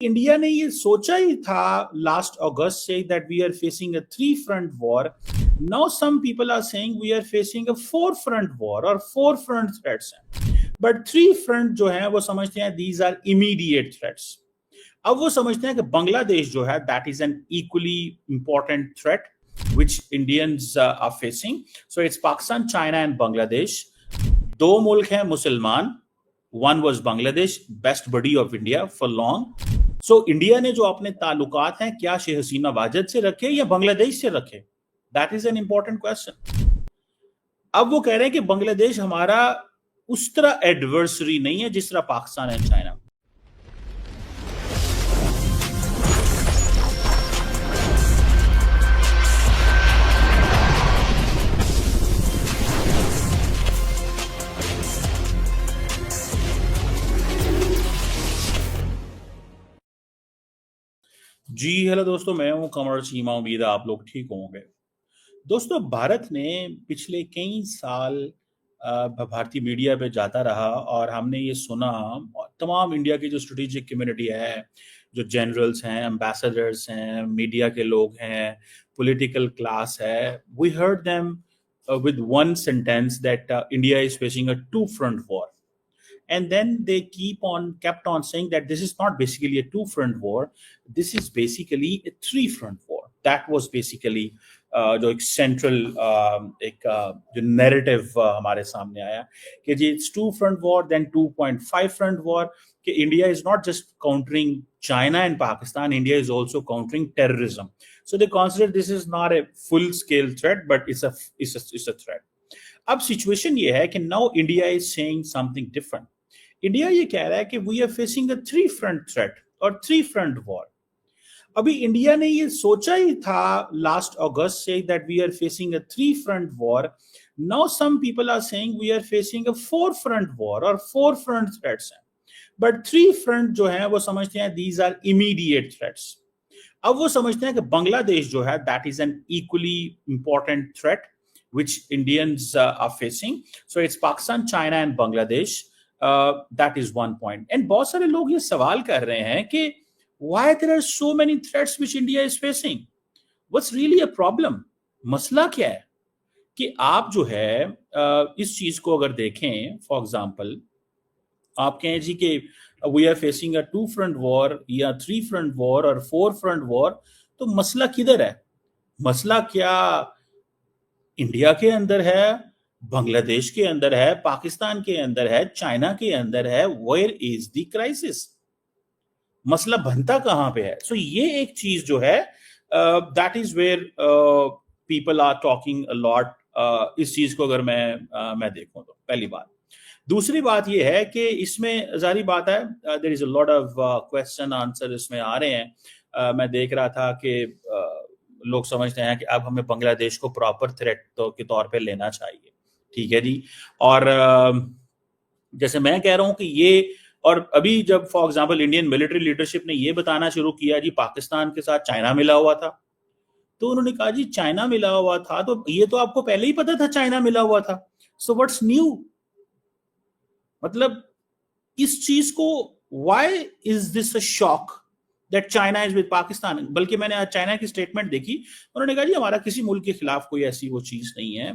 India ने ये सोचा ही था लास्ट अगस्त से that we are facing a three front war. Now some people are saying we are facing a four front war और फोर फ्रंट थ्रेट्स हैं. बट थ्री फ्रंट जो है वो समझते हैं दीज आर इमीडिएट थ्रेट्स. अब वो समझते हैं कि बांग्लादेश जो है that is an equally important threat which Indians are facing. So it's Pakistan, China and Bangladesh. दो मुल्क हैं मुसलमान. One was Bangladesh, best buddy of India for long. So India ने जो अपने ताल्लुकात हैं क्या शेख हसीना वाजद से रखे या बांग्लादेश से रखे? That is an important question. अब वो कह रहे हैं कि बांग्लादेश हमारा उस तरह एडवर्सरी नहीं है जिस तरह पाकिस्तान एंड चाइना. जी हेलो दोस्तों, मैं हूं कमर चीमा. उम्मीद है आप लोग ठीक होंगे. दोस्तों, भारत ने पिछले कई साल भारतीय मीडिया पे जाता रहा और हमने ये सुना. तमाम इंडिया की जो स्ट्रेटेजिक कम्युनिटी है, जो जनरल्स हैं, एम्बेसडर्स हैं, मीडिया के लोग हैं, पॉलिटिकल क्लास है, we heard them with one sentence that India is facing a two front war. And then they kept on saying that this is not basically a two front war, this is basically a three front war. That was basically जो एक central एक जो narrative हमारे सामने आया कि जी it's two front war, then 2.5 front war, कि India is not just countering China and Pakistan, India is also countering terrorism. So they consider this is not a full scale threat but it's a threat. अब situation ये है कि now India is saying something different. India ये कह रहा है कि we are facing a three front threat और थ्री फ्रंट वॉर. अभी इंडिया ने ये सोचा ही था लास्ट अगस्त से that we are facing a three front war. Now some people are saying we are facing a four front war और फोर फ्रंट थ्रेट्स हैं. बट थ्री फ्रंट जो है वो समझते हैं दीज आर इमीडिएट थ्रेट्स. अब वो समझते हैं कि बांग्लादेश जो है that is an equally important threat which Indians are facing. So it's Pakistan, China and Bangladesh. That is one point. And बहुत सारे लोग ये सवाल कर रहे हैं कि why there are so many threats which India is facing? What's really a problem? मसला क्या है कि आप जो है इस चीज को अगर देखें, फॉर एग्जाम्पल आप कहें जी कि we are facing a two front war या थ्री फ्रंट वॉर और फोर फ्रंट वॉर, तो मसला किधर है? मसला क्या इंडिया के अंदर है, बांग्लादेश के अंदर है, पाकिस्तान के अंदर है, चाइना के अंदर है? Where is the crisis? मसला बनता कहां पे है? सो ये एक चीज जो है that is where people are talking a lot. इस चीज को अगर मैं देखूं तो पहली बात. दूसरी बात ये है कि इसमें जारी बात है there is a lot of question answer इसमें आ रहे हैं. मैं देख रहा था कि लोग समझते हैं कि अब हमें बांग्लादेश को प्रॉपर थ्रेट के तौर पे लेना चाहिए. ठीक है जी. और जैसे मैं कह रहा हूं कि ये, और अभी जब for example Indian military leadership ने ये बताना शुरू किया जी पाकिस्तान के साथ चाइना मिला हुआ था, तो उन्होंने कहा जी चाइना मिला हुआ था तो ये तो आपको पहले ही पता था चाइना मिला हुआ था. So what's new? मतलब इस चीज को why is this a shock that China is with Pakistan? बल्कि मैंने आज चाइना की स्टेटमेंट देखी, उन्होंने कहा जी हमारा किसी मुल्क के खिलाफ कोई ऐसी वो चीज नहीं है,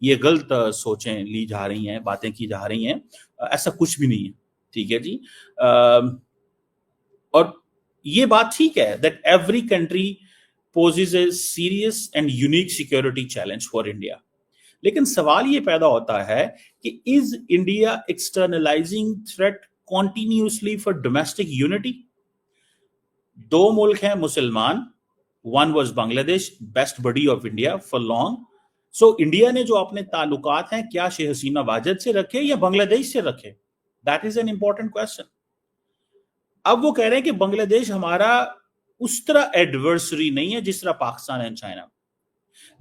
ये गलत सोचें ली जा रही हैं, बातें की जा रही हैं, ऐसा कुछ भी नहीं है. ठीक है जी. और ये बात ठीक है that every country poses a serious and unique security challenge for India. लेकिन सवाल ये पैदा होता है कि is India externalising threat continuously for domestic unity? दो मुल्क हैं मुसलमान. One was Bangladesh, best buddy of India for long. So India ने जो अपने ताल्लुकात हैं क्या शेख हसीना वाजद से रखे या बांग्लादेश से रखे? That is an important question. अब वो कह रहे हैं कि बांग्लादेश हमारा उस तरह एडवर्सरी नहीं है जिस तरह पाकिस्तान एंड चाइना.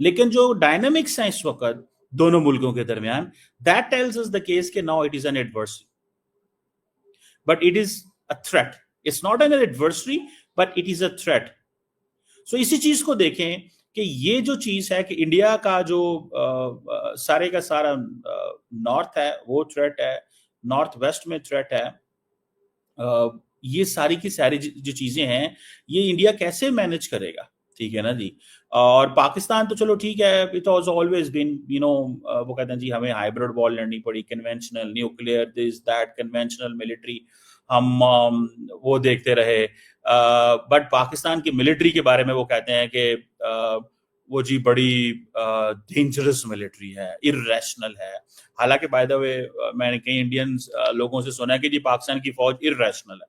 लेकिन जो डायनामिक्स हैं इस वक्त दोनों मुल्कों के दरमियान, that tells us the case के now it is an adversary but it is a threat. It's not an adversary but it is a threat. So इसी चीज को देखें कि ये जो चीज है कि इंडिया का जो सारे का सारा नॉर्थ है वो थ्रेट है, नॉर्थ वेस्ट में थ्रेट है. ये सारी की सारी जो चीजें हैं, ये इंडिया कैसे मैनेज करेगा? ठीक है ना जी। और पाकिस्तान तो चलो ठीक है, इट वाज ऑलवेज बीन वो कहते हैं जी हमें हाइब्रिड वॉर लड़नी पड़ी, conventional nuclear this that, conventional military, हम वो देखते रहे। बट पाकिस्तान की मिलिट्री के बारे में वो कहते हैं कि वो जी बड़ी डेंजरस मिलिट्री है, इर्रेशनल है। हालांकि बाय द वे मैंने कई इंडियन लोगों से सुना है कि जी पाकिस्तान की फौज इर्रेशनल है,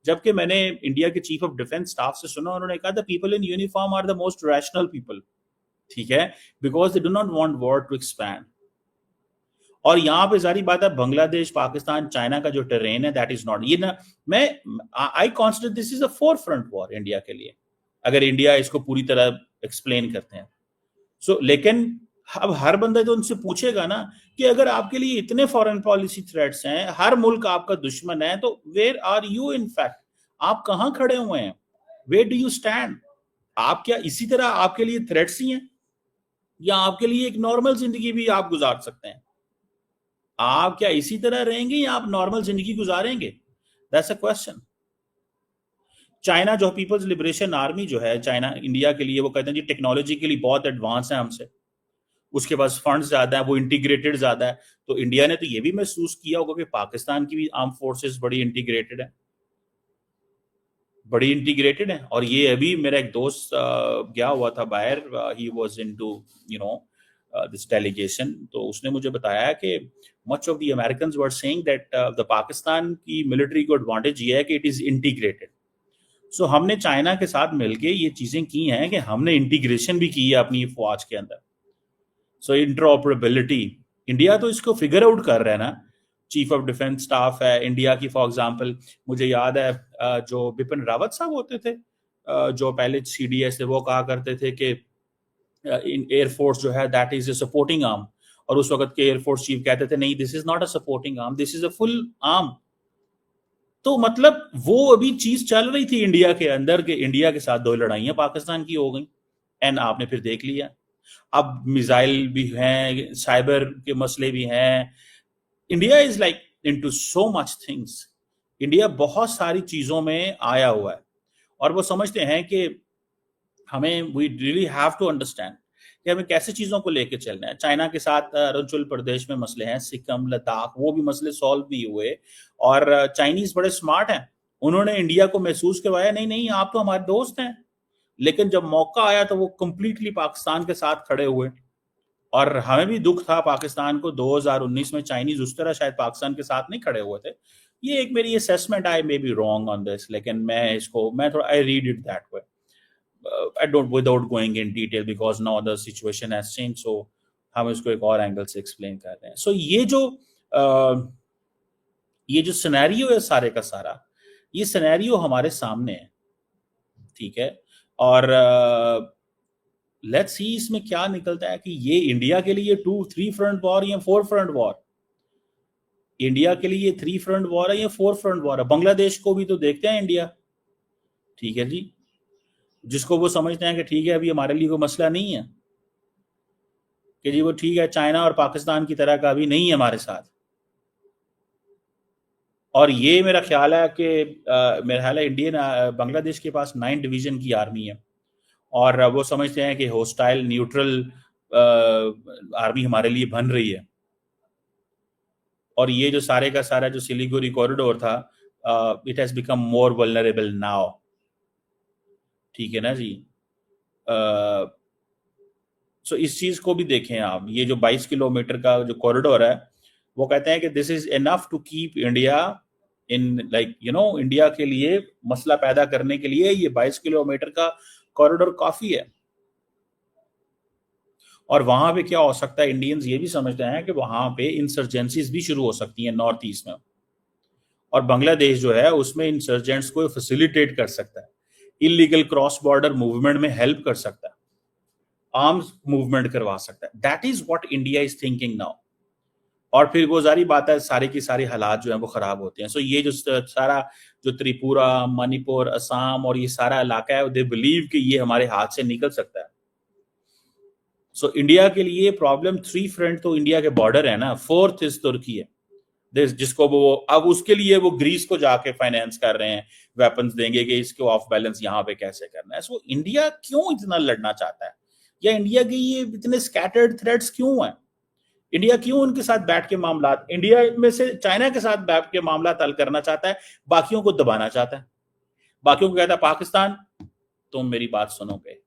जबकि मैंने इंडिया के चीफ ऑफ डिफेंस स्टाफ से सुना, उन्होंने कहा the people in uniform are the most rational people. ठीक है, because they do not want war to expand. और यहाँ पे सारी बात है, बांग्लादेश, पाकिस्तान, चाइना का जो टेरेन है दैट इज नॉट, ये ना मैं I consider this is a four front war India के लिए, अगर इंडिया इसको पूरी तरह एक्सप्लेन करते हैं। लेकिन अब हर बंदा तो उनसे पूछेगा ना कि अगर आपके लिए इतने फॉरेन पॉलिसी थ्रेट्स हैं, हर मुल्क आपका दुश्मन है, तो where are you in fact, आप कहां खड़े हुए हैं? Where do you stand? आप क्या इसी तरह आपके लिए थ्रेट्स ही हैं, या आपके लिए एक नॉर्मल जिंदगी भी आप गुजार सकते हैं? आप क्या इसी तरह रहेंगे या आप नॉर्मल जिंदगी गुजारेंगे? That's a question. चाइना जो पीपल्स लिबरेशन आर्मी जो है, चाइना इंडिया के लिए वो कहते हैं जी टेक्नोलॉजिकली बहुत एडवांस है हमसे, उसके पास फंड्स ज्यादा है, वो इंटीग्रेटेड ज्यादा है। तो इंडिया ने तो ये भी महसूस किया होगा कि पाकिस्तान की भी आर्म फोर्सेस बड़ी इंटीग्रेटेड है, बड़ी इंटीग्रेटेड है। और ये अभी मेरा एक दोस्त गया हुआ था बाहर, he was into this delegation, तो उसने मुझे बताया कि much of the Americans were saying that the Pakistan की मिलिट्री को एडवांटेज ये है कि इट इज इंटीग्रेटेड। सो हमने चाइना के साथ मिलके ये चीजें की हैं कि हमने इंटीग्रेशन भी की है अपनी फौज के अंदर। सो इंटरऑपरेबिलिटी, इंडिया तो इसको फिगर आउट कर रहा है ना। चीफ ऑफ डिफेंस स्टाफ है इंडिया की, फॉर एग्जांपल मुझे याद है जो बिपिन रावत साहब होते थे, जो पहले सीडीएस थे, वो कहा करते थे कि एयरफोर्स जो है that is a supporting arm, और उस वक्त के एयरफोर्स चीफ कहते थे नहीं, this is not a supporting arm, this is a full arm. तो मतलब वो अभी चीज चल रही थी इंडिया के अंदर के, इंडिया के साथ दो लड़ाइयां पाकिस्तान की हो गई, एंड आपने फिर देख लिया। अब मिसाइल भी हैं, साइबर के मसले भी हैं। India is like into so much things, India बहुत सारी चीजों में आया हुआ है, और वो समझते हैं कि हमें we really have to understand कि हमें कैसे चीजों को लेके चलना है। चाइना के साथ अरुणाचल प्रदेश में मसले हैं, सिक्किम, लद्दाख, वो भी मसले सॉल्व नहीं हुए। और चाइनीज बड़े स्मार्ट हैं, उन्होंने इंडिया को महसूस करवाया नहीं नहीं आप तो हमारे दोस्त हैं, लेकिन जब मौका आया तो वो कंप्लीटली पाकिस्तान के साथ खड़े हुए। और हमें भी दुख था पाकिस्तान को 2019 में चाइनीज उस तरह शायद पाकिस्तान के साथ नहीं खड़े हुए थे। ये एक मेरी assessment, I may be wrong on this, लेकिन मैं थोड़ा I read it that way. I don't, without going in detail because now the situation has changed, so हम इसको एक और एंगल से एक्सप्लेन कर रहे हैं। सो ये जो सिनेरियो है सारे का सारा, ये सिनेरियो हमारे सामने है, ठीक है। और लेट्स सी इसमें क्या निकलता है कि ये इंडिया के लिए 2-3 फ्रंट वॉर या 4 फ्रंट वॉर, इंडिया के लिए 3 फ्रंट वॉर है या 4 फ्रंट वॉर है। बांग्लादेश को भी तो देखते हैं इंडिया, ठीक है जी, जिसको वो समझते हैं कि ठीक है अभी हमारे लिए कोई मसला नहीं है, कि जी वो ठीक है चाइना और पाकिस्तान की तरह का अभी नहीं है हमारे साथ। और ये मेरा ख्याल है कि मेरा ख्याल है इंडियन बांग्लादेश के पास 9 डिवीजन की आर्मी है, और वो समझते हैं कि होस्टाइल न्यूट्रल आर्मी हमारे लिए बन रही है। और ये जो सारे का सारा जो सिलीगुड़ी कॉरिडोर था, it has become more vulnerable now, ठीक है ना जी। सो इस चीज को भी देखें आप, ये जो 22 किलोमीटर का जो कॉरिडोर है, वो कहते हैं कि this is enough to keep India in like India के लिए मसला पैदा करने के लिए ये 22 किलोमीटर का कॉरिडोर काफी है। और वहां पे क्या हो सकता है, इंडियंस ये भी समझते हैं कि वहां पे इंसर्जेंसीज भी शुरू हो सकती हैं नॉर्थ ईस्ट में, और बांग्लादेश जो है उसमें इंसर्जेंट्स को फैसिलिटेट कर सकता है, इलीगल क्रॉस बॉर्डर मूवमेंट में हेल्प कर सकता है, आर्म्स मूवमेंट करवा सकता है। That is what India is thinking now. और फिर वो जारी बात है, सारी की सारी हालात जो है वो खराब होते हैं। सो ये जो सारा जो त्रिपुरा, मणिपुर, असम और ये सारा इलाका है, दे बिलीव कि ये हमारे हाथ से निकल सकता है। सो इंडिया के लिए प्रॉब्लम 3 फ्रंट तो इंडिया के बॉर्डर है ना, 4th इज तुर्की है, जिसको वो अब उसके लिए वो ग्रीस को जाके फाइनेंस कर रहे हैं, वेपन्स देंगे कि इसको ऑफ बैलेंस यहाँ पे कैसे करना है। सो इंडिया क्यों इतना लड़ना चाहता है, या इंडिया के ये इतने स्कैटर्ड थ्रेड्स क्यों हैं? इंडिया क्यों उनके साथ बैठ के मामला, इंडिया में से चाइना के साथ बैठ के मामला हल करना चाहता है, बाकियों को दबाना चाहता है, बाकियों को कहता है पाकिस्तान तुम मेरी बात सुनोगे,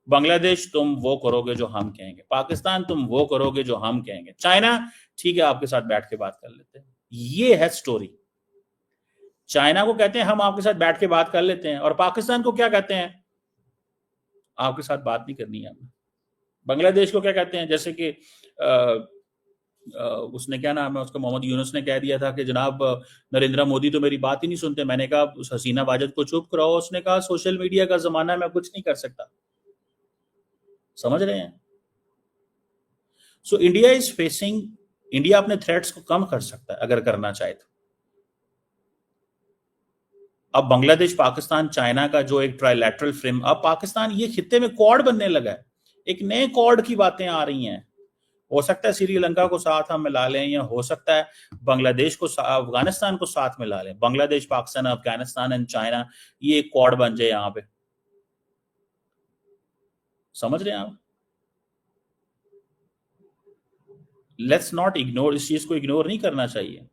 बांग्लादेश तुम वो करोगे जो हम कहेंगे, पाकिस्तान तुम वो करोगे जो हम कहेंगे, चाइना ठीक है आपके साथ बैठ के बात कर लेते हैं। ये है स्टोरी। चाइना को कहते हैं हम आपके साथ बैठ के बात कर लेते हैं, और पाकिस्तान को क्या कहते हैं, आपके साथ बात नहीं करनी है हमें। बांग्लादेश को क्या कहते हैं, जैसे कि उसने क्या नाम है उसका, मोहम्मद यूनुस ने कह दिया था कि जनाब नरेंद्र मोदी तो मेरी बात ही नहीं सुनते। मैंने कहा उस हसीना वाजिद को चुप कराओ, उसने कहा सोशल मीडिया का जमाना है, मैं कुछ नहीं कर सकता। समझ रहे हैं? So India is facing, India अपने थ्रेट्स को कम कर सकता है अगर करना चाहे तो। अब बांग्लादेश, पाकिस्तान, चाइना का जो एक ट्राइलैटरल फ्रेम, अब पाकिस्तान ये खित्ते में क्वाड बनने लगा है, एक नए क्वाड की बातें आ रही हैं। हो सकता है श्रीलंका को साथ हम मिला लें, या हो सकता है बांग्लादेश को, अफगानिस्तान को साथ मिला लें। बांग्लादेश, पाकिस्तान, अफगानिस्तान एंड चाइना, ये एक क्वाड बन जाए यहां पे। समझ रहे हैं आप? लेट्स नॉट इग्नोर, इस चीज को इग्नोर नहीं करना चाहिए,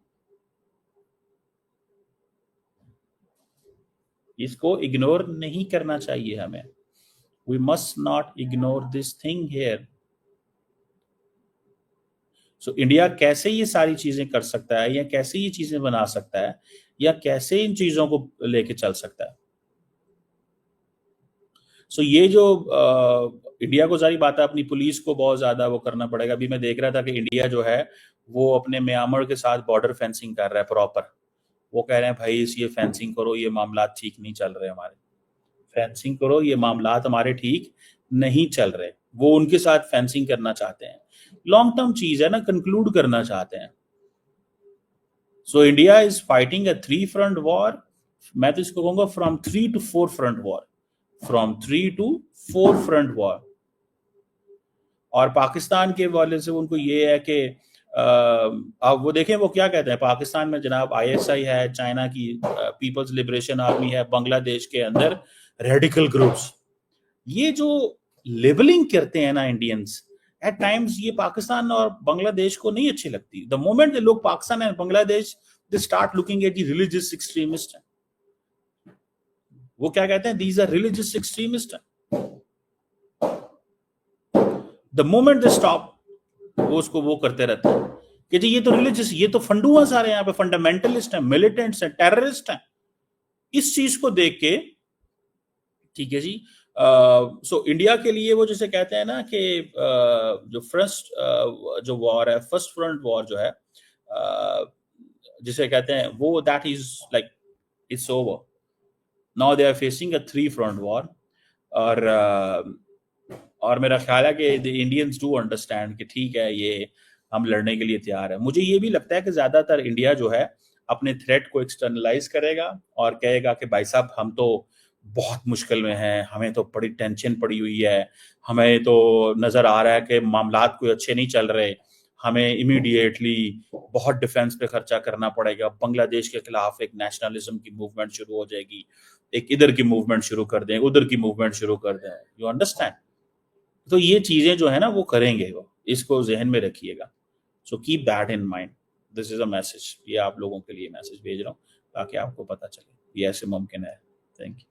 इसको इग्नोर नहीं करना चाहिए हमें। We must not ignore this thing here. So India कैसे ये सारी चीजें कर सकता है, या कैसे ये चीजें बना सकता है, या कैसे इन चीजों को लेके चल सकता है। सो ये जो इंडिया को सारी बात है, अपनी पुलिस को बहुत ज्यादा वो करना पड़ेगा। अभी मैं देख रहा था कि इंडिया जो है वो अपने म्यांमार के साथ बॉर्डर फेंसिंग कर रहा है प्रॉपर। वो कह रहे हैं भाई ये फेंसिंग करो, ये मामला ठीक नहीं चल रहे हमारे, फेंसिंग करो, ये मामला हमारे ठीक नहीं चल रहे। वो उनके साथ फेंसिंग करना चाहते हैं, लॉन्ग टर्म चीज है ना, कंक्लूड करना चाहते हैं। So India is fighting a 3 front war. मैं तो इसको कहूंगा from 3 to 4 front war, from 3 to 4 front war. और पाकिस्तान के वाले से उनको ये है कि अब वो देखें वो क्या कहते हैं, पाकिस्तान में जनाब आईएसआई है, चाइना की पीपल्स लिबरेशन आर्मी है, बांग्लादेश के अंदर रेडिकल ग्रुप्स, ये जो लेबलिंग करते हैं ना इंडियंस, एट टाइम्स ये पाकिस्तान और बांग्लादेश को नहीं अच्छी लगती। द मोमेंट दे लोग Pakistan and Bangladesh, they start looking at the religious extremist. वो क्या कहते हैं, these are religious extremist. The moment they stop, वो उसको वो करते रहते हैं कि जी ये तो रिलीजियस, ये तो फंडुआ सारे यहाँ पे फंडामेंटलिस्ट हैं, मिलिटेंट्स हैं, टेररिस्ट हैं। इस चीज को देख के ठीक है जी। सो इंडिया के लिए वो जैसे कहते हैं ना कि जो फर्स्ट जो वॉर है, फर्स्ट फ्रंट वॉर जो है, जिसे कहते हैं वो, that is like it's over now, they are facing a 3 front war. और मेरा ख्याल है कि द इंडियंस डू अंडरस्टैंड कि ठीक है ये हम लड़ने के लिए तैयार है। मुझे ये भी लगता है कि ज्यादातर इंडिया जो है अपने थ्रेट को एक्सटर्नलाइज करेगा और कहेगा कि भाई साहब हम तो बहुत मुश्किल में हैं, हमें तो बड़ी टेंशन पड़ी हुई है, हमें तो नजर आ रहा है कि मामलात कोई अच्छे नहीं चल रहे, हमें इमीडिएटली बहुत डिफेंस पे खर्चा करना पड़ेगा, बांग्लादेश के खिलाफ एक नेशनलिज्म की मूवमेंट शुरू हो जाएगी, एक इधर की मूवमेंट शुरू कर दें, उधर की मूवमेंट शुरू कर दें। You understand? तो ये चीजें जो है ना वो करेंगे, वो इसको जहन में रखिएगा। So keep that in mind. This is a message, ये आप लोगों के लिए मैसेज भेज रहा हूँ ताकि आपको पता चले ये ऐसे मुमकिन है। Thank you.